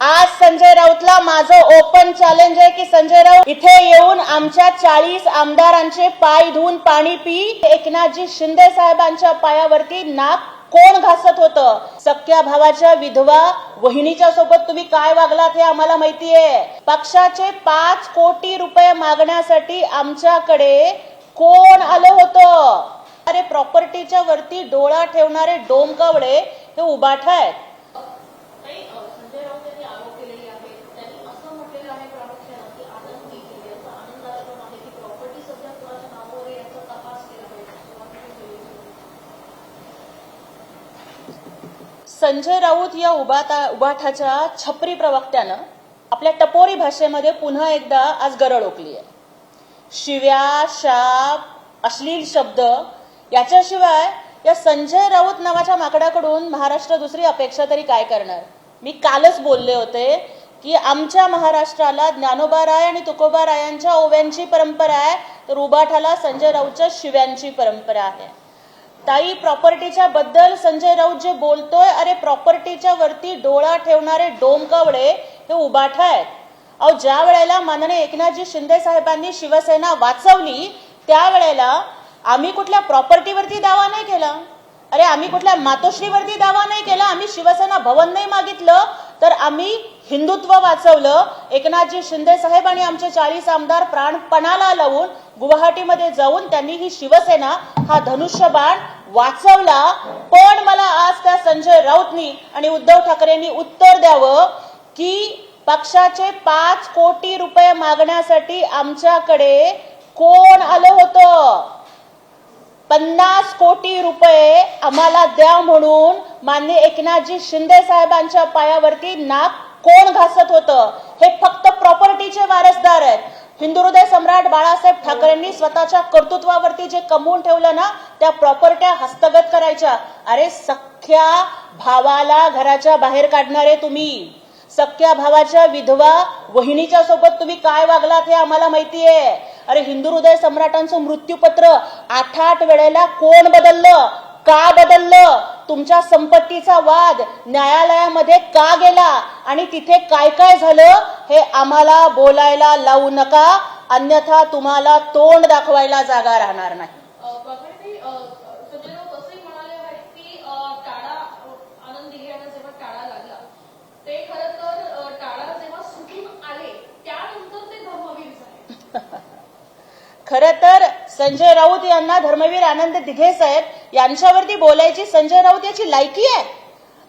आज संजय राऊतला माझं open challenge आहे की संजय राऊत इथे येऊन आमच्या 40 आमदारांचे पाय धुवून पाणी पी. एकनाथजी शिंदे साहेबांच्या पायावरती नाक कोण घासत होतं? सख्या भावाच्या विधवा वहिनीच्या सोबत तुम्ही काय वागलात हे आम्हाला माहितीये. पक्षाचे 5 कोटी रुपये मागण्यासाठी आमच्याकडे कोण आलं होतं? अरे प्रॉपर्टीच्या वरती डोळा ठेवणारे डोमकवडे हे उभाठ आहेत. संजय राऊत यांनी आरोप केलेले आहेत. त्यांनी असं म्हटलेलं आहे प्रामुख्यानं की आनंद केली याचा आनंद झाला पण आहे की प्रॉपर्टी सध्या कुणाच्या नावावर आहे याचा तपास केला पाहिजे. संजय राऊत या उबाठाच्या छपरी प्रवक्त्यानं आपल्या टपोरी भाषेमध्ये पुन्हा एकदा आज गरळ ओकली आहे. शिव्या, शाप, अश्लील शब्द याच्याशिवाय या संजय राऊत नावाच्या माकडाकडून महाराष्ट्र दुसरी अपेक्षा तरी काय करणार? मी कालच बोलले होते की आमच्या महाराष्ट्राला ज्ञानोबाराय आणि तुकोबारायांच्या ओव्यांची परंपरा आहे, तर उबाठाला संजय राऊतच्या शिव्यांची परंपरा आहे. ताई, प्रॉपर्टीच्या बद्दल संजय राऊत जे बोलतोय, अरे प्रॉपर्टीच्या वरती डोळा ठेवणारे डोमकवडे हे उबाठ आहेत. अहो, ज्या वेळेला माननीय एकनाथजी शिंदे साहेबांनी शिवसेना वाचवली त्यावेळेला आम्ही कुठल्या प्रॉपर्टीवरती दावा नाही केला. अरे आम्ही कुठल्या मातोश्रीवरती दावा नाही केला. आम्ही शिवसेना भवन नाही मागितलं, तर आम्ही हिंदुत्व वाचवलं. एकनाथजी शिंदे साहेब आणि आमचे 40 आमदार प्राणपणाला लावून गुवाहाटीमध्ये जाऊन त्यांनी ही शिवसेना हा धनुष्यबाण वाचवला. पण मला आज त्या संजय राऊतनी आणि उद्धव ठाकरेंनी उत्तर द्यावं की पक्षाचे 5 कोटी रुपये मागण्यासाठी आमच्याकडे कोण आलं होतं? 50 कोटी रुपये आम्हाला द्या म्हणून माननीय एकनाथजी शिंदे साहेबांच्या पायावरती नाक कोण घासत होतं? हे फक्त प्रॉपर्टीचे वारसदार आहेत. हिंदुहृदय सम्राट बाळासाहेब ठाकरेंनी स्वतःच्या कर्तृत्वावरती जे कमवून ठेवलं ना, त्या प्रॉपर्ट्या हस्तगत करायच्या. अरे सख्या भावाला घराच्या बाहेर काढणारे तुम्ही, सख्या भावाच्या विधवा वहिनीच्या सोबत तुम्ही काय वागलात हे आम्हाला माहितीये. अरे हिंदू हृदय सम्राटांचं मृत्यूपत्र 8 वेळेला कोण बदललं? का बदललं? तुमच्या संपत्तीचा वाद न्यायालयामध्ये का गेला आणि तिथे काय काय झालं हे आम्हाला बोलायला लावू नका, अन्यथा तुम्हाला तोंड दाखवायला जागा राहणार नाही. संजय राऊत असंही म्हणाले आहेत की टाळा आनंद दिघे यांना जेव्हा टाळा लागला ते खरं तर टाळा जेव्हा सुटून आले त्यानंतर ते धर्मवीर झाले. खरं तर संजय राऊत यांना धर्मवीर आनंद दिघे साहेब यांच्यावरती बोलायची संजय राऊत याची लायकी आहे?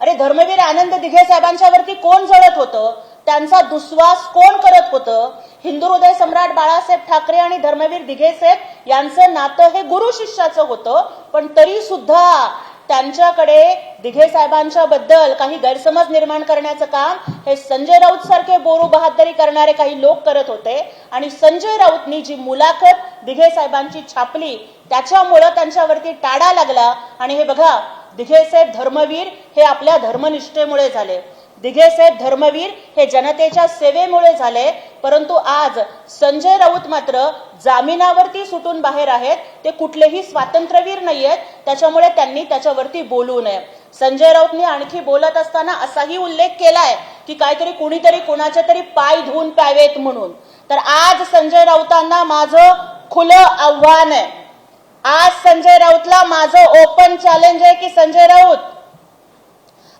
अरे धर्मवीर आनंद दिघे साहेबांच्यावरती कोण जळत होतं? त्यांचा दुस्वास कोण करत होतं? हिंदू हृदय सम्राट बाळासाहेब ठाकरे आणि धर्मवीर दिघे साहेब यांचं नातं हे गुरु शिष्याचं होतं. पण तरी सुद्धा त्यांच्याकडे दिघे साहेबांच्या बद्दल काही गैरसमज निर्माण करण्याचं काम हे संजय राऊत सारखे बोरू बहादरी करणारे काही लोक करत होते. आणि संजय राऊतनी जी मुलाखत दिघे साहेबांची छापली त्याच्यामुळं त्यांच्यावरती टाळा लागला. आणि हे बघा, दिघे साहेब धर्मवीर हे आपल्या धर्मनिष्ठेमुळे झाले. दिघे साहेब धर्मवीर हे जनतेच्या सेवेमुळे झाले. परंतु आज संजय राऊत मात्र जामिनावरती सुटून बाहेर आहेत. ते कुठलेही स्वातंत्र्यवीर नाहीयेत, त्याच्यामुळे त्यांनी त्याच्यावरती बोलू नये. संजय राऊतनी आणखी बोलत असताना असाही उल्लेख केलाय की काहीतरी कुणीतरी कुणाचे तरी पाय धुवून प्यावेत म्हणून. तर आज संजय राऊतांना माझं खुलं आव्हान आहे. आज संजय राऊतला माझं ओपन चॅलेंज आहे की संजय राऊत,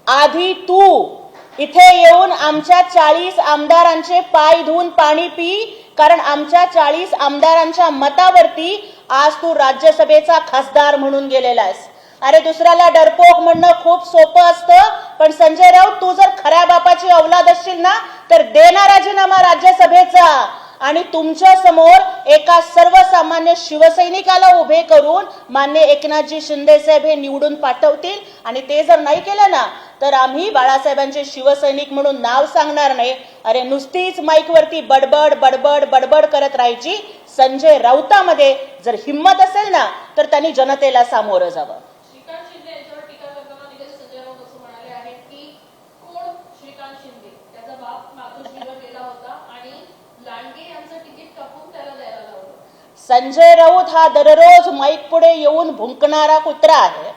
आधी तू इथे येऊन आमच्या 40 आमदारांचे पाय धुवून पाणी पी, कारण आमच्या 40 आमदारांच्या मतावरती आज तू राज्यसभेचा खासदार म्हणून गेलेला आहेस. अरे दुसऱ्याला डरपोक म्हणणं खूप सोपं असतं, पण संजय राऊत तू जर खऱ्या बापाची औलाद असशील ना तर देणार राजीनामा राज्यसभेचा. आणि तुमच्या समोर एका सर्वसामान्य शिवसैनिकाला उभे करून मान्य एकनाथजी शिंदे साहेब हे निवडून पाठवतील. आणि ते जर नाही केलं ना तर आम्ही बाळासाहेबांचे शिवसैनिक म्हणून नाव सांगणार नाही. अरे नुसतीच माईकवरती बडबड बडबड बडबड करत राहायची. संजय राऊतामध्ये जर हिंमत असेल ना तर त्यांनी जनतेला सामोरं जावं. श्रीकांत शिंदे यांच्यावर टीका करताना देखील संजय राऊत असं म्हणाले आहेत की कोण श्रीकांत शिंदे, त्याचा बाप मातोश्रीवर गेला होता आणि लांडगे यांचं तिकीट कापून त्याला द्यायला लावलं. संजय राऊत हा दररोज माईक पुढे येऊन भुंकणारा कुत्रा आहे.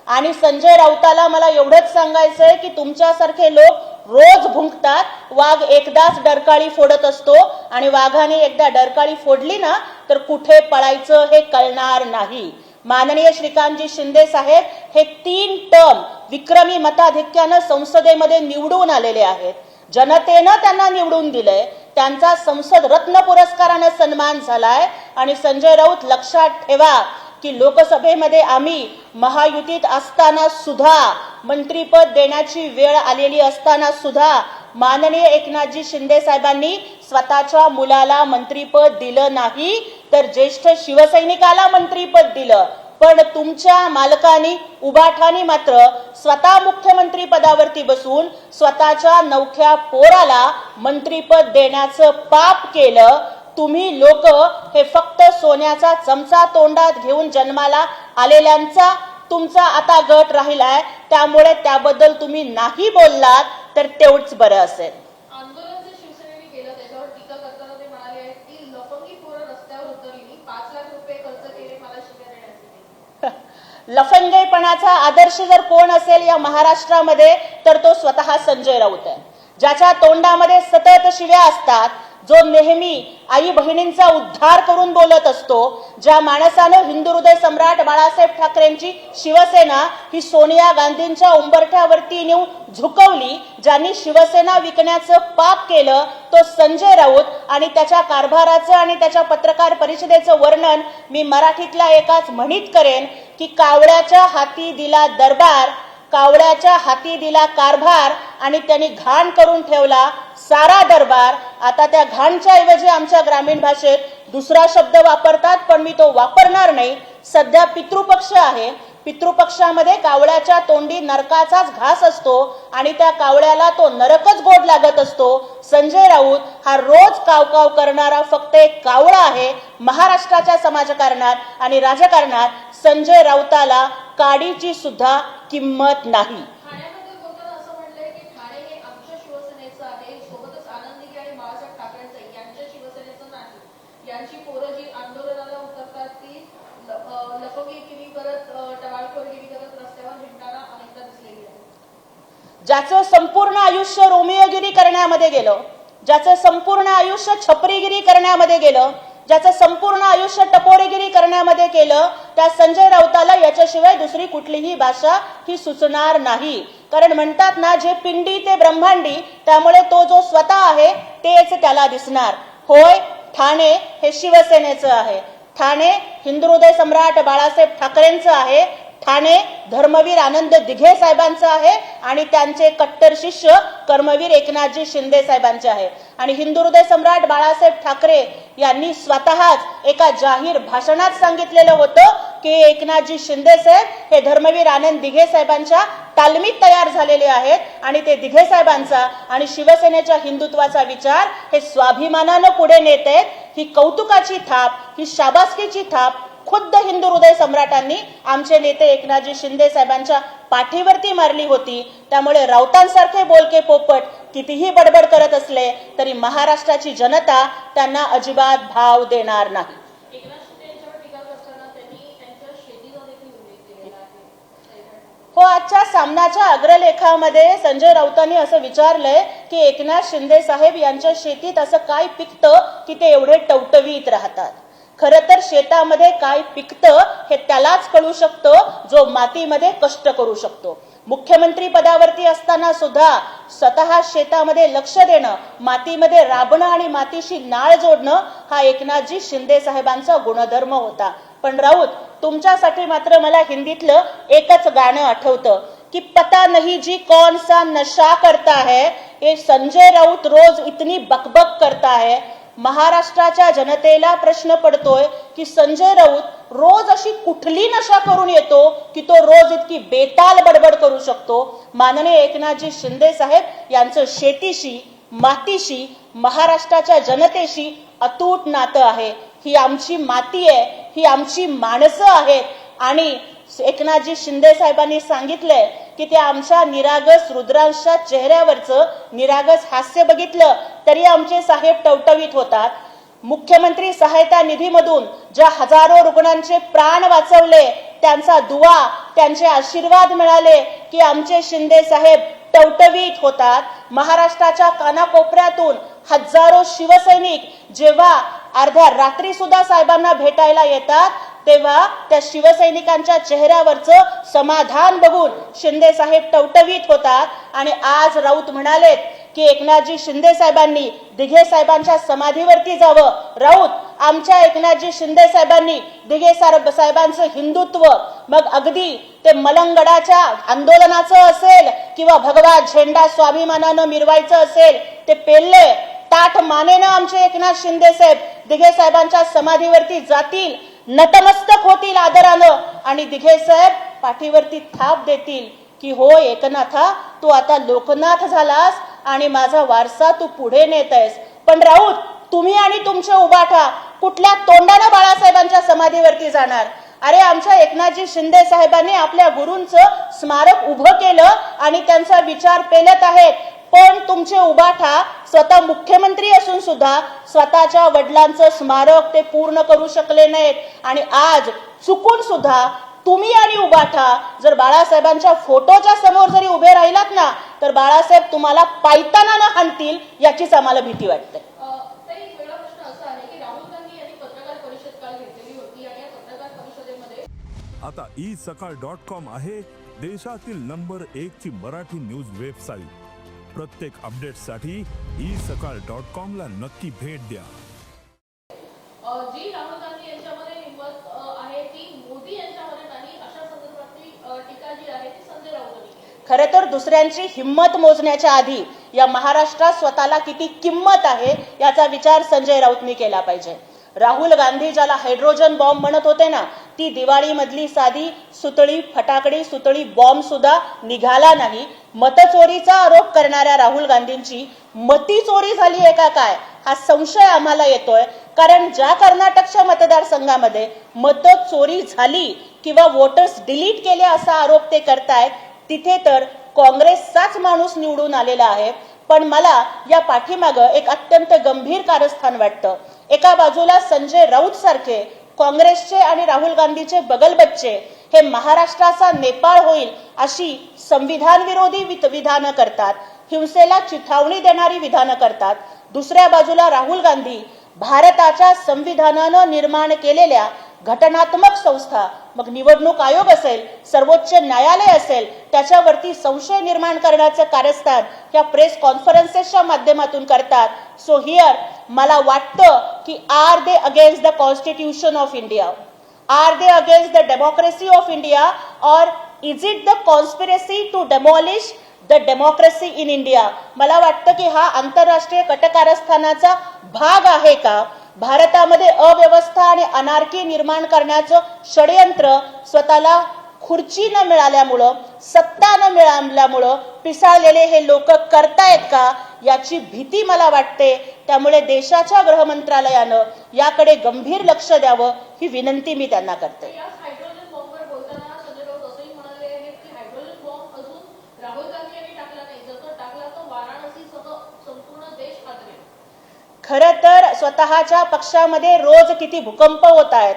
आणि संजय राऊताला मला एवढंच सांगायचंय की तुमच्यासारखे लोक रोज भुंकतात. वाघ एकदाच डरकाळी फोडत असतो आणि वाघाने एकदा डरकाळी फोडली ना तर कुठे पळायचं हे कळणार नाही. माननीय श्रीकांतजी शिंदे साहेब हे 3 टर्म विक्रमी मताधिक्यानं संसदेमध्ये निवडून आलेले आहेत. जनतेनं त्यांना निवडून दिलंय. त्यांचा संसद रत्न पुरस्काराने सन्मान झालाय. आणि संजय राऊत लक्षात ठेवा की लोकसभेमध्ये आम्ही महायुतीत असताना सुद्धा मंत्रीपद देण्याची वेळ आलेली असताना सुद्धा माननीय एकनाथजी शिंदे साहेबांनी स्वतःच्या मुलाला मंत्रीपद दिलं नाही तर ज्येष्ठ शिवसैनिकाला मंत्रीपद दिलं. पण तुमच्या मालकानी उबाठानी मात्र स्वतः मुख्यमंत्री पदावरती बसून स्वतःच्या नवख्या पोराला मंत्रीपद देण्याचं पाप केलं. तुम्ही लोक हे फक्त सोन्याचा चमचा तोंडात घेऊन जन्माला आलेल्यांचा तुमचा आता गट राहिलाय. त्यामुळे त्याबद्दल तुम्ही नाही बोललात तर तेवढंच बरं असेल. आंदोलन जे शिवसेनेने केलं त्याच्यावर टीका करताना ते म्हणाले आहेत की लफंगी पोरं रस्त्यावर उतरली, 5 लाख रुपये खर्च केले मला शिव्या देण्यासाठी. लफंगेपणाचा आदर्श जर कोण असेल या महाराष्ट्रामध्ये तर तो स्वतः संजय राऊत आहे. ज्याच्या तोंडामध्ये सतत शिव्या असतात, जो नेहमी आई बहिणींचा उद्धार करून बोलत असतो, ज्या माणसानं हिंदू हृदय सम्राट बाळासाहेब ठाकरेंची शिवसेना ही सोनिया गांधींच्या उंबरठ्यावरती नेऊन झुकवली, ज्यांनी शिवसेना विकण्याचं पाप केलं तो संजय राऊत. आणि त्याच्या कारभाराचं आणि त्याच्या पत्रकार परिषदेचं वर्णन मी मराठीतल्या एकाच म्हणीत करेन की कावळ्याच्या हाती दिला दरबार, कावळ्याच्या हाती दिला कारभार आणि त्यांनी घाण करून ठेवला सारा दरबार. आता त्या घाणच्या ऐवजी आमच्या ग्रामीण भाषेत दुसरा शब्द वापरतात पण मी तो वापरणार नाही. सध्या पितृपक्ष आहे. पितृपक्षामध्ये कावळ्याच्या तोंडी नरकाचाच घास असतो आणि त्या कावळ्याला तो नरकच गोड लागत असतो. संजय राऊत हा रोज कावकाव करणारा फक्त एक कावळा आहे महाराष्ट्राच्या समाजकारणात आणि राजकारणात. संजय राऊताला काडीची सुद्धा किंमत नाही. ठाण्याबद्दल बोलताना असं म्हटलंय की ठाणे हे आमच्या शिवसेनेचं आहे, सोबतच आनंद दिघे आणि बाळासाहेब ठाकरेंचं यांच्या शिवसेनेचं नाही. यांची पोरं जी आंदोलनाला उतरतात ती लफंगीगिरी करत, टवाळखोरगिरी करत रस्त्यावर हिंडताना अनेकदा दिसलेली आहे. ज्याचं संपूर्ण आयुष्य रोमियोगिरी करण्यामध्ये गेलं, ज्याचं संपूर्ण आयुष्य छपरीगिरी करण्यामध्ये गेलं, ज्याचं संपूर्ण आयुष्य टपोरेगिरी करण्यामध्ये केलं, त्या संजय राऊताला याच्याशिवाय दुसरी कुठलीही भाषा ही सुचणार नाही. कारण म्हणतात ना, जे पिंडी ते ब्रह्मांडी, त्यामुळे तो जो स्वतः आहे तेच त्याला दिसणार. होय, ठाणे हे शिवसेनेचं आहे. ठाणे हिंदू हृदय सम्राट बाळासाहेब ठाकरेंचं आहे. ठाणे धर्मवीर आनंद दिघे साहेबांचं आहे आणि त्यांचे कट्टर शिष्य कर्मवीर एकनाथजी शिंदे साहेबांचे आहे. आणि हिंदू हृदय सम्राट बाळासाहेब ठाकरे यांनी स्वतःच एका जाहीर भाषणात सांगितलेलं होतं की एकनाथजी शिंदे साहेब हे धर्मवीर आनंद दिघे साहेबांच्या तालमीत तयार झालेले आहेत आणि ते दिघे साहेबांचा आणि शिवसेनेच्या हिंदुत्वाचा विचार हे स्वाभिमानानं पुढे नेत आहेत. ही कौतुकाची थाप, ही शाबासकीची थाप खुद्द हिंदू हृदय सम्राटांनी आमचे नेते एकनाथजी शिंदे साहेबांच्या पाठीवरती मारली होती. त्यामुळे राऊतांसारखे बोलके पोपट कितीही बडबड करत असले तरी महाराष्ट्राची जनता त्यांना अजिबात भाव देणार नाही. एकनाथ शिंदे यांच्यावर टीका करताना त्यांनी त्यांच्या शेतीचा देखील उल्लेख केलेला आहे. हो, आजच्या सामनाच्या अग्रलेखामध्ये संजय राऊतांनी असं विचारलंय की एकनाथ शिंदे साहेब यांच्या शेतीत असं काय पिकतं की ते एवढे टवटवीत राहतात. खरं तर शेतामध्ये काय पिकतं हे त्यालाच कळू शकतं जो मातीमध्ये कष्ट करू शकतो. मुख्यमंत्री पदावरती असताना सुद्धा स्वतः शेतामध्ये लक्ष देणं, मातीमध्ये राबणं आणि मातीशी नाळ जोडणं हा एकनाथजी शिंदे साहेबांचा गुणधर्म होता. पण राऊत, तुमच्यासाठी मात्र मला हिंदीतलं एकच गाणं आठवतं कि पता नहीं जी कौन सा नशा करता है, ये संजय राऊत रोज इतनी बकबक करता है. महाराष्ट्राच्या जनतेला प्रश्न पडतोय की संजय राऊत रोज अशी कुठली नशा करून येतो की तो रोज इतकी बेताल बडबड करू शकतो. माननीय एकनाथजी शिंदे साहेब यांचं शेतीशी, मातीशी, महाराष्ट्राच्या जनतेशी अतूट नातं आहे. ही आमची माती आहे, ही आमची माणसं आहेत. आणि एकनाथजी शिंदे साहेबांनी सांगितलंय की ते आमच्या निरागस रुद्रांच्या चेहऱ्यावरचं निरागस हास्य बघितलं तरी आमचे साहेब टवटवीत होतात. मुख्यमंत्री सहायता निधीमधून ज्या हजारो रुग्णांचे प्राण वाचवले, त्यांचा दुवा, त्यांचे आशीर्वाद मिळाले की आमचे शिंदे साहेब टवटवीत होतात. महाराष्ट्राच्या कानाकोपऱ्यातून हजारो शिवसैनिक जेव्हा अर्ध्या रात्री सुद्धा साहेबांना भेटायला येतात, तेव्हा त्या शिवसैनिकांच्या चेहऱ्यावरचं समाधान बघून शिंदे साहेब टवटवीत होतात. आणि आज राऊत म्हणालेत की एकनाथजी शिंदे साहेबांनी दिघे साहेबांच्या समाधीवरती जावं. राऊत, आमच्या एकनाथजी शिंदे साहेबांनी दिघे साहेबांचं हिंदुत्व, मग अगदी ते मलंगडाच्या आंदोलनाचं असेल किंवा भगवा झेंडा स्वाभिमानानं मिरवायचं असेल, ते पेलले ताठ मानेनं आमचे एकनाथ शिंदे साहेब दिघे साहेबांच्या समाधीवरती जातील, नतमस्तक होतील आदरानं आणि दिघे साहेब पाठीवरती थाप देतील की हो एकनाथा, तू आता लोकनाथ झालास आणि माझा वारसा तू पुढे नेत आहेस. पण राऊत, तुम्ही आणि तुमचे उबाठा कुठल्या तोंडानं बाळासाहेबांच्या समाधीवरती जाणार? अरे आमच्या एकनाथजी शिंदे साहेबांनी आपल्या गुरूंचं स्मारक उभं केलं आणि त्यांचा विचार पेलत आहेत. पण तुमचे उबाठा स्वतः मुख्यमंत्री असून सुद्धा स्वतःच्या वडिलांचं स्मारक ते पूर्ण करू शकले नाहीत. आणि आज चुकून सुद्धा तुम्ही आणि उबाठा जर बाळासाहेबांच्या फोटोच्या समोर जरी उभे राहिलात ना, तर बाळासाहेब तुम्हाला पायतानानं हाणतील याचीच आम्हाला भीती वाटते. एक वेगळा प्रश्न असा आहे की राहुल गांधी यांनी पत्रकार परिषद काल घेतलेली होती आणि या पत्रकार परिषदेमध्ये आता isakal.com आहे देशातील नंबर 1 ची मराठी न्यूज वेबसाईट. प्रत्येक अपडेटसाठी isakal.com ला नक्की भेट द्या. जी राहुल गांधी यांच्यामध्ये हिंमत आहे ती मोदी यांच्यामध्ये नाही, अशा संदर्भातली टीका जी आहे ती संजय राऊतांनी केली. खरं तर दुसऱ्यांची हिंमत मोजण्याच्या आधी या महाराष्ट्रात स्वतःला किती किंमत आहे याचा विचार संजय राऊतनी केला पाहिजे. राहुल गांधी ज्याला हायड्रोजन बॉम्ब म्हणत होते ना, ती दिवाळीमधली साधी सुतळी फटाकडी सुतळी बॉम्ब सुद्धा निघाला नाही. मतचोरीचा आरोप करणाऱ्या राहुल गांधींची मती चोरी झाली आहे का काय हा संशय आम्हाला येतोय. कारण ज्या कर्नाटकच्या मतदारसंघामध्ये मत चोरी झाली किंवा वोटर्स डिलीट केले असा आरोप ते करतायत, तिथे तर काँग्रेसचाच माणूस निवडून आलेला आहे. पण मला या पाठीमागं एक अत्यंत गंभीर कारस्थान वाटतं. एका बाजूला संजय राऊत सारखे काँग्रेसचे आणि राहुल गांधीचे बगलबच्चे हे महाराष्ट्राचा नेपाळ होईल अशी संविधान विरोधी विधानं करतात, हिंसेला चिथावणी देणारी विधानं करतात. दुसऱ्या बाजूला राहुल गांधी भारताच्या संविधानानं निर्माण केलेल्या घटनात्मक संस्था, मग निवडणूक आयोग असेल, सर्वोच्च न्यायालय असेल, त्याच्यावरती संशय निर्माण करण्याचं कारस्थान या प्रेस कॉन्फरन्सेसच्या माध्यमातून करतात. सो हिअर मला वाटतं की are they against the constitution of India, are they against the democracy of India, और is it the conspiracy to demolish the democracy in India? मला वाटतं की हा आंतरराष्ट्रीय कटकारस्थानाचा भाग आहे का? भारतामध्ये अव्यवस्था आणि अनार्की निर्माण करण्याचं षडयंत्र स्वतःला खुर्ची न मिळाल्यामुळं, सत्ता न मिळाल्यामुळं पिसाळलेले हे लोक करतायत का याची भीती मला वाटते. त्यामुळे देशाच्या गृहमंत्रालयानं याकडे गंभीर लक्ष द्यावं ही विनंती मी त्यांना करते. हायड्रोजन बॉम्बवर बोलताना संजय राऊत असंही म्हणाले आहेत की हायड्रोजन बॉम्ब अजून राहुल गांधी यांनी टाकला नाही, जर तो टाकला तर वाराणसीसह संपूर्ण देश हादरेल. खरं तर स्वतःच्या पक्षामध्ये रोज किती भूकंप होत आहेत,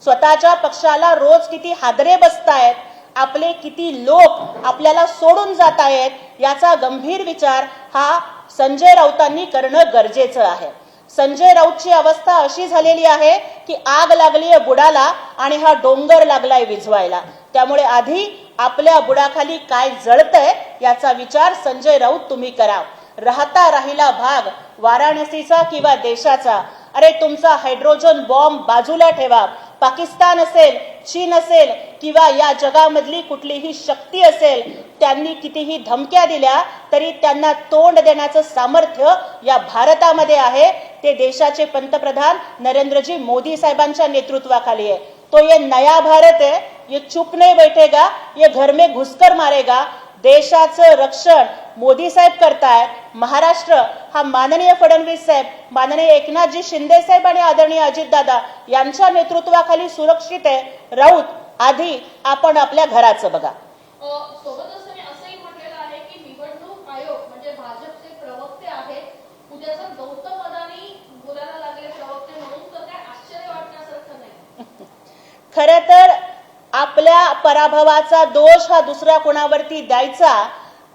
स्वतःच्या पक्षाला रोज किती हादरे बसतायत, आपले किती लोक आपल्याला सोडून जात आहेत, याचा गंभीर विचार हा संजय राऊतांनी करणं गरजेचं आहे. संजय राऊतची अवस्था अशी झालेली आहे की आग लागली आहे बुडाला आणि हा डोंगर लागलाय विझवायला. त्यामुळे आधी आपल्या बुडाखाली काय जळतंय याचा विचार संजय राऊत तुम्ही करा. राहता राहिला भाग वाराणसीचा किंवा देशाचा, अरे तुमचा हायड्रोजन बॉम्ब बाजूला ठेवा. पाकिस्तान असेल, चीन असेल किंवा या जगामधली कुठलीही शक्ती असेल, त्यांनी कितीही धमक्या दिल्या तरी त्यांना तोंड देण्याचं सामर्थ्य या भारतामध्ये आहे. ते देशाचे पंतप्रधान नरेंद्रजी मोदी साहेबांच्या नेतृत्वाखाली आहे. तो ये नया भारत है, ये चुप नहीं बैठेगा, ये घर में घुसकर मारेगा. देशाचं रक्षण मोदी साहेब करतायत. महाराष्ट्र हा माननीय फडणवीस साहेब, माननीय एकनाथजी शिंदे साहेब आणि आदरणीय अजितदादा यांच्या नेतृत्वाखाली सुरक्षित आहे. राऊत, आधी आपण आपल्या घराचं बघा. सोबतच त्यांनी असंही म्हटलेलं आहे की निवडणूक आयोग म्हणजे भाजपचे प्रवक्ते आहेत, उद्या जर गौतम अदानी बोलायला लागले प्रवक्ते म्हणून तर काय आश्चर्य वाटण्यासारखं नाही. खरं तर आपल्या पराभवाचा दोष हा दुसऱ्या कोणावरती द्यायचा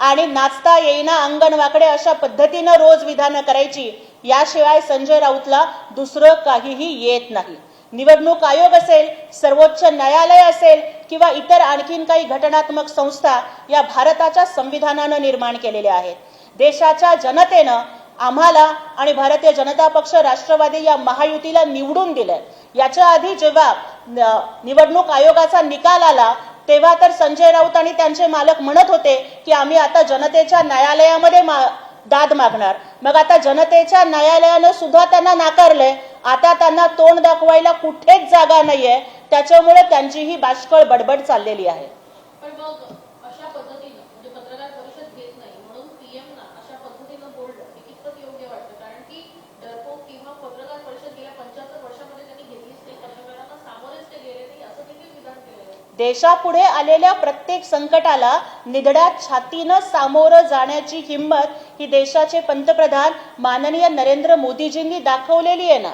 आणि नाचता येईना अंगण वाकडे अशा पद्धतीनं रोज विधानं करायची, याशिवाय संजय राऊतला दुसरं काहीही येत नाही. निवडणूक आयोग असेल, सर्वोच्च न्यायालय असेल किंवा इतर आणखीन काही घटनात्मक संस्था या भारताच्या संविधानानं निर्माण केलेल्या आहेत. देशाच्या जनतेनं आम्हाला आणि भारतीय जनता पक्ष राष्ट्रवादी या महायुतीला निवडून दिलंय. याच्या आधी जेव्हा निवडणूक आयोगाचा निकाल आला तेव्हा तर संजय राऊत आणि त्यांचे मालक म्हणत होते की आम्ही आता जनतेच्या न्यायालयामध्ये दाद मागणार. मग आता जनतेच्या न्यायालयानं सुद्धा त्यांना नाकारलंय. आता त्यांना तोंड दाखवायला कुठेच जागा नाहीये. त्याच्यामुळे त्यांची ही बाष्कळ बडबड चाललेली आहे. पण मग अशा पद्धतीनं म्हणजे पत्रकार परिषद घेत नाही म्हणून पीएम ना अशा पद्धतीनं बोलणं हे कितपत योग्य वाटतं? कारण की डरपोक किंवा पत्रकार परिषद गेल्या 75 वर्षामध्ये त्यांनी घेतलीच नाही, पत्रकारांना सामोरेच ते गेले नाही असं देखील विधान केलेलं आहे. देशापुढे आलेल्या प्रत्येक संकटाला निधड्या छातीनं सामोरं जाण्याची हिंमत ही देशाचे पंतप्रधान माननीय नरेंद्र मोदीजींनी दाखवलेली आहे ना.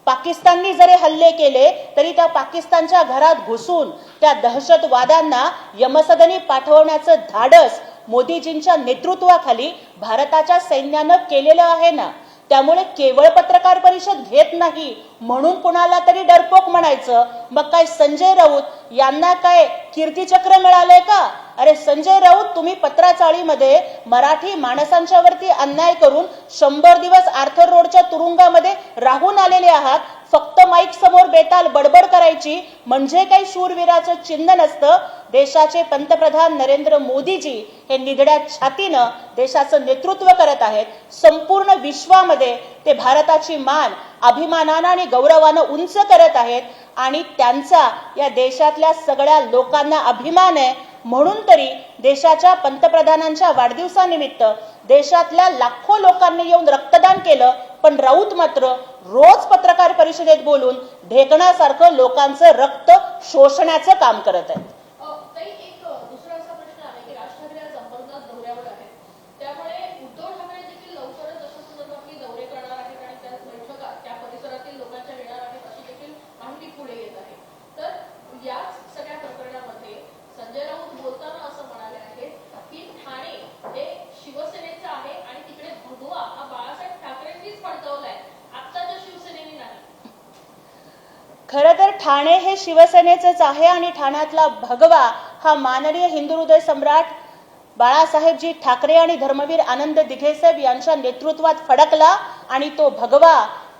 पाकिस्ताननी जरी हल्ले केले तरी त्या पाकिस्तानच्या घरात घुसून त्या दहशतवाद्यांना यमसदनी पाठवण्याचं धाडस मोदीजींच्या नेतृत्वाखाली भारताच्या सैन्यानं केलेलं आहे ना. त्यामुळे केवळ पत्रकार परिषद घेत नाही म्हणून कुणाला तरी डरपोक म्हणायचं. मग काय संजय राऊत यांना काय कीर्तीचक्र मिळालंय का? अरे संजय राऊत, तुम्ही पत्राचाळीमध्ये मराठी माणसांच्या वरती अन्याय करून 100 दिवस आर्थर रोडच्या तुरुंगामध्ये राहून आलेले आहात. फक्त माईक समोर बेताल बडबड करायची म्हणजे काही शूरवीराचं चिन्ह नसतं. देशाचे पंतप्रधान नरेंद्र मोदीजी हे निधड्या छातीनं देशाचं नेतृत्व करत आहेत. संपूर्ण विश्वामध्ये ते भारताची मान अभिमानानं आणि गौरवानं उंच करत आहेत आणि त्यांचा या देशातल्या सगळ्या लोकांना अभिमान आहे. म्हणून तरी देशाच्या पंतप्रधानांच्या वाढदिवसानिमित्त देशातल्या लाखो लोकांनी येऊन रक्तदान केलं. पण राऊत मात्र रोज पत्रकार परिषदेत बोलून ढेकणासारखं लोकांचं रक्त शोषण्याचं काम करत आहेत. ताई, एक दुसरा असा प्रश्न आहे की राज ठाकरे आज अंबरनाथ दौऱ्यावर आहेत. त्यामुळे उद्धव ठाकरे देखील लवकरच अशा संदर्भातली दौरे करणार आहेत आणि त्या बैठका त्या परिसरातील लोकांच्या येणार आहेत अशी देखील माहिती पुढे येत आहे. तर याच सगळ्या प्रकरणामध्ये संजय राऊत बोलताना असं म्हणाले आहेत की ठाणे हे शिवसेनेचं आहे आणि तिकडे भगवा हा बाळासाहेब ठाकरेंनीच फडकवलाय, आत्ताच्या शिवसेनेने नाही. खरं तर ठाणे हे शिवसेनेचंच आहे आणि ठाण्यातला भगवा हा माननीय हिंदू हृदय सम्राट बाळासाहेबजी ठाकरे आणि धर्मवीर आनंद दिघेसाहेब यांच्या नेतृत्वात फडकला आणि तो भगवा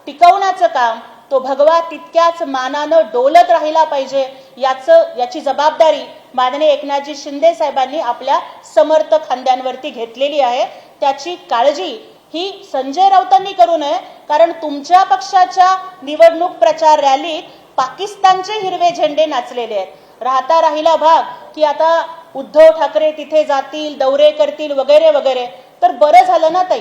टिकवण्याचं काम, तो भगवा तितक्याच मानानं डोलत राहिला पाहिजे याची जबाबदारी माननीय एकनाथजी शिंदे साहेबांनी आपल्या समर्थ खांद्यांवरती घेतलेली आहे. त्याची काळजी ही संजय राऊतांनी करू नये. कारण तुमच्या पक्षाच्या निवडणूक प्रचार रॅलीत पाकिस्तानचे हिरवे झेंडे नाचलेले आहेत. राहता राहिला भाग की आता उद्धव ठाकरे तिथे जातील, दौरे करतील वगैरे वगैरे. तर बरं झालं ना ताई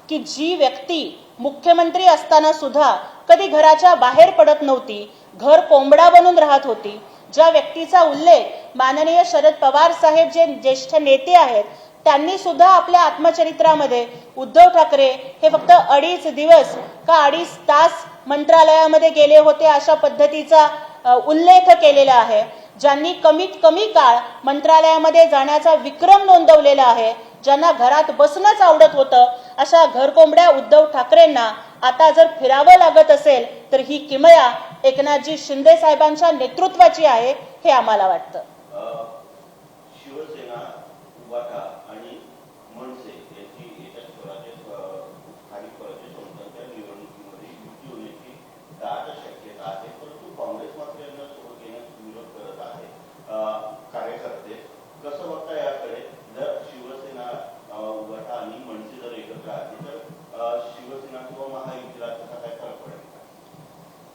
की जी व्यक्ती मुख्यमंत्री असताना सुद्धा कधी घराच्या बाहेर पडत नव्हती, घर कोंबडा बनून राहत होती, ज्या व्यक्तीचा उल्लेख माननीय शरद पवार साहेब जे ज्येष्ठ नेते आहेत त्यांनी सुद्धा आपल्या आत्मचरित्रामध्ये उद्धव ठाकरे हे फक्त 2.5 दिवस का 2.5 तास मंत्रालयामध्ये गेले होते अशा पद्धतीचा उल्लेख केलेला आहे. ज्यांनी कमीत कमी काळ मंत्रालयामध्ये जाण्याचा विक्रम नोंदवलेला आहे, ज्यांना घरात बसणंच आवडत होतं, अशा घरकोंबड्या उद्धव ठाकरेंना आता जर फिरावं लागत असेल तर ही किमया एकनाथजी शिंदे साहेबांच्या नेतृत्वाची आहे हे आम्हाला वाटतं. शिवसेना, उबाटा आणि मनसे याची येत्या स्वराज्य स्थानिक स्वराज्य संस्थांच्या निवडणुकीमध्ये युती होण्याची दाट शक्यता आहे. परंतु काँग्रेस मात्र यांना सोबत येण्यास विरोध करत आहे. कार्यकर्ते कसं बघता याकडे? जर शिवसेना, उबाटा आणि मनसे जर एकत्र आले तर शिवसेना किंवा महायुतीला त्याचा काय फरक पडेल?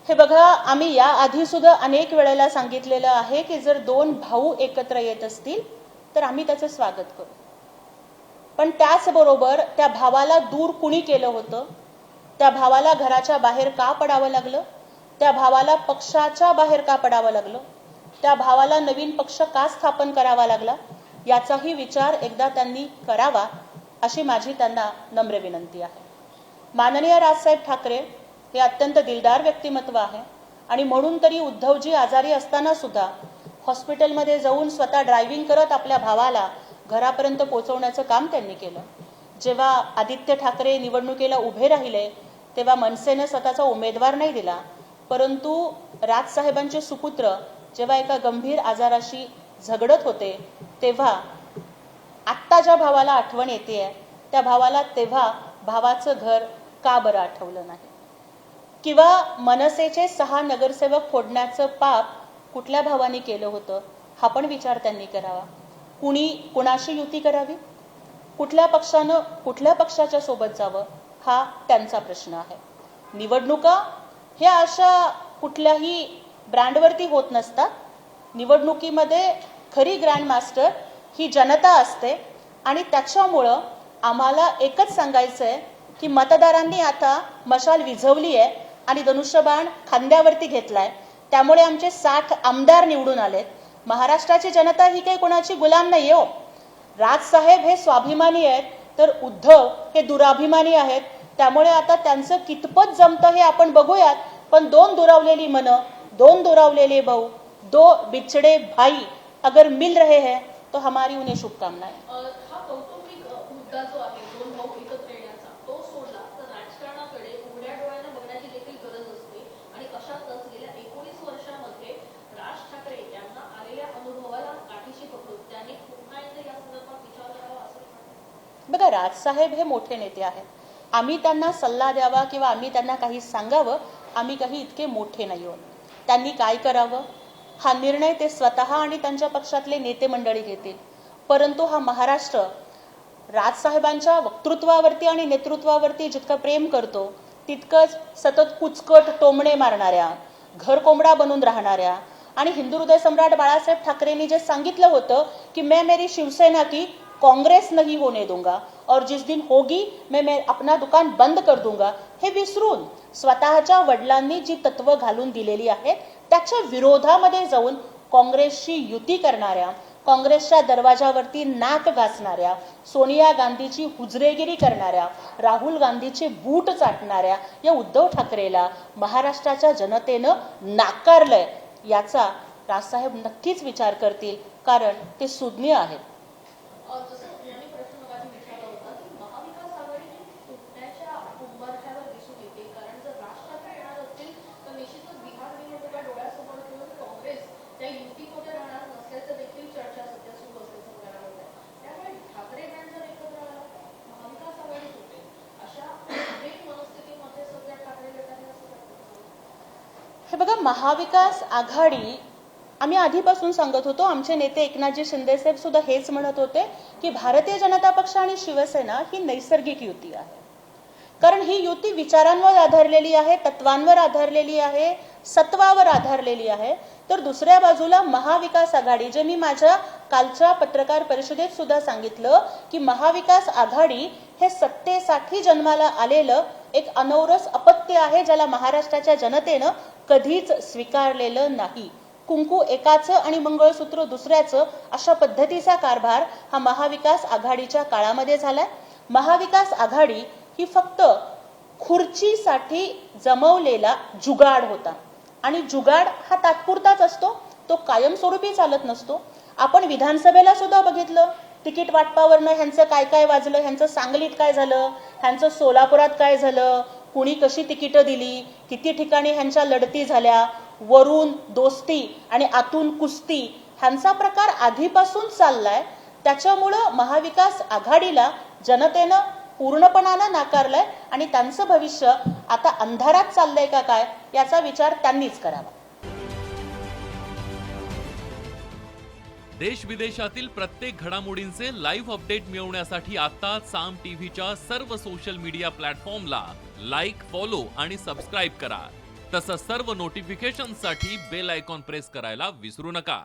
हे बघा, आम्ही या आधी सुद्धा अनेक वेळेला सांगितलेलं आहे की जर 2 भाऊ एकत्र येत असतील तर आम्ही त्याचं स्वागत करू. पण त्याचबरोबर त्या भावाला दूर कुणी केलं होतं? त्या भावाला घराच्या बाहेर का पडावं लागलं? त्या भावाला पक्षाच्या बाहेर का पडावं लागलं? त्या भावाला नवीन पक्ष का स्थापन करावा लागला? याचाही विचार एकदा त्यांनी करावा अशी माझी त्यांना नम्र विनंती आहे. माननीय राजसाहेब ठाकरे हे अत्यंत दिलदार व्यक्तिमत्व आहे आणि म्हणून तरी उद्धवजी आजारी असताना सुद्धा हॉस्पिटलमध्ये जाऊन स्वतः ड्रायव्हिंग करत आपल्या भावाला घरापर्यंत पोहोचवण्याचं काम त्यांनी केलं. जेव्हा आदित्य ठाकरे निवडणुकीला उभे राहिले तेव्हा मनसेनं स्वतःचा उमेदवार नाही दिला, परंतु राजसाहेबांचे सुपुत्र जेव्हा एका गंभीर आजाराशी झगडत होते तेव्हा आत्ता ज्या भावाला आठवण येते त्या भावाला तेव्हा भावाचं घर का बरं आठवलं नाही? किंवा मनसेचे 6 नगरसेवक फोडण्याचं पाप कुठल्या भावाने केलं होतं हा पण विचार त्यांनी करावा. कुणी कुणाशी युती करावी, कुठल्या पक्षानं कुठल्या पक्षाच्या सोबत जावं हा त्यांचा प्रश्न आहे. निवडणुका ह्या अशा कुठल्याही ब्रँडवरती होत नसतात. निवडणुकीमध्ये खरी ग्रँड मास्टर ही जनता असते आणि त्याच्यामुळं आम्हाला एकच सांगायचं आहे की मतदारांनी आता मशाल विझवली आहे आणि धनुष्यबाण खांद्यावरती घेतलाय, त्यामुळे आमचे 60 आमदार निवडून आलेत. महाराष्ट्राची जनता ही काही कोणाची गुलाम नाही हो. राजसाहेब हे स्वाभिमानी आहेत तर उद्धव हे दुराभिमानी आहेत. त्यामुळे आता त्यांचं कितपत जमतं हे आपण बघूयात. पण 2 दुरावलेली मनं, 2 दुरावलेले भाऊ, 2 बिछड़े भाई अगर मिल रहे हैं तो हमारी उन्हें शुभकामनाएं. हा कौटुंबिक मुद्दा जो आहे 2 भाऊ एकत्र येण्याचा तो सोडला तर राजकारणाकडे उघड्या डोळ्याने बघण्याची देखील गरज असते. आणि अशातच गेल्या 19 वर्षामध्ये राज ठाकरे यांना आलेल्या अनुभवाला गाठीशी पकडून त्यांनी पुन्हा एकदा या संदर्भात विचार करावा असं वाटतं. बघा, राजसाहेब हे मोठे नेते आहेत. आम्ही त्यांना सल्ला द्यावा किंवा आम्ही त्यांना काही सांगावं, आम्ही काही इतके मोठे नाही आहोत. त्यांनी काय करावं हा निर्णय ते स्वतः आणि त्यांच्या पक्षातले नेते मंडळी घेतील. परंतु हा महाराष्ट्र राजसाहेबांच्या वक्तृत्वावरती आणि नेतृत्वावरती जितकं प्रेम करतो तितकंच सतत कुचकट टोमणे मारणाऱ्या, घर कोंबडा बनून राहणाऱ्या आणि हिंदू हृदय सम्राट बाळासाहेब ठाकरेंनी जे सांगितलं होतं की मैं मेरी शिवसेना की कांग्रेस नहीं होने दूंगा और जिस दिन होगी मैं अपना दुकान बंद कर दूंगा, हे विसरून स्वतःच्या वडिलांनी जी तत्व घालून दिलेली आहेत त्याच्या विरोधामध्ये जाऊन काँग्रेसशी युती करणाऱ्या, काँग्रेसच्या दरवाजावरती नाक घासणाऱ्या, सोनिया गांधीची हुजरेगिरी करणाऱ्या, राहुल गांधीचे बूट चाटणाऱ्या या उद्धव ठाकरेला महाराष्ट्राच्या जनतेनं नाकारलंय. याचा राजसाहेब नक्कीच विचार करतील, कारण ते सुज्ञ आहेत. जसं यांनी प्रश्न मगाशी विचारला होता की महाविकास आघाडी फुटण्याच्या उंबरठ्यावर दिसून येते. कारण जर राज ठाकरे येणार असतील तर निश्चितच बिहार निवडणुका डोळ्यासमोर ठेवून काँग्रेस त्या युतीमध्ये राहणार नसल्याचं देखील चर्चा सध्या सुरू असल्याचं बघायला मिळत आहे. त्यामुळे ठाकरे बँड जर एकत्र आला महाविकास आघाडी होते. अशा अनेक मनस्थितीमध्ये सध्या ठाकरे गट आहे असं वाटतं. हे बघा, महाविकास आघाडी आम्ही आधीपासून सांगत होतो. आमचे नेते एकनाथजी शिंदे साहेब सुद्धा हेच म्हणत होते की भारतीय जनता पक्ष आणि शिवसेना ही नैसर्गिक युती आहे. कारण ही युती विचारांवर आधारलेली आहे, तत्वांवर आधारलेली आहे, सत्वावर आधारलेली आहे. तर दुसऱ्या बाजूला महाविकास आघाडी, जे मी माझ्या कालच्या पत्रकार परिषदेत सुद्धा सांगितलं की महाविकास आघाडी हे सत्तेसाठी जन्माला आलेलं एक अनौरस अपत्य आहे, ज्याला महाराष्ट्राच्या जनतेनं कधीच स्वीकारलेलं नाही. कुंकू एकाचं आणि मंगळसूत्र दुसऱ्याचं अशा पद्धतीचा कारभार हा महाविकास आघाडीच्या काळामध्ये झालाय. महाविकास आघाडी ही फक्त खुर्चीसाठी जमवलेला जुगाड होता आणि जुगाड हा तात्पुरताच असतो, तो कायमस्वरूपी चालत नसतो. आपण विधानसभेला सुद्धा बघितलं, तिकीट वाटपावरनं ह्यांचं काय काय वाजलं, ह्यांचं सांगलीत काय झालं, ह्यांचं सोलापुरात काय झालं, कुणी कशी तिकीटं दिली, किती ठिकाणी ह्यांच्या लढती झाल्या, वरून दोस्ती आणि आतून कुस्ती ह्यांचा प्रकार आधीपासून चाललाय. त्याच्यामुळं महाविकास आघाडीला जनतेनं पूर्णपणानं नाकारलंय आणि त्यांचं भविष्य आता अंधारात चाललंय का काय याचा विचार त्यांनीच करावा. देश विदेशातील प्रत्येक घडामोडींचे लाईव्ह अपडेट मिळवण्यासाठी आता साम टीव्हीच्या सर्व सोशल मीडिया प्लॅटफॉर्मला लाईक, फॉलो आणि सबस्क्राईब करा. तसंच सर्व नोटिफिकेशनसाठी बेल आयकॉन प्रेस करायला विसरू नका.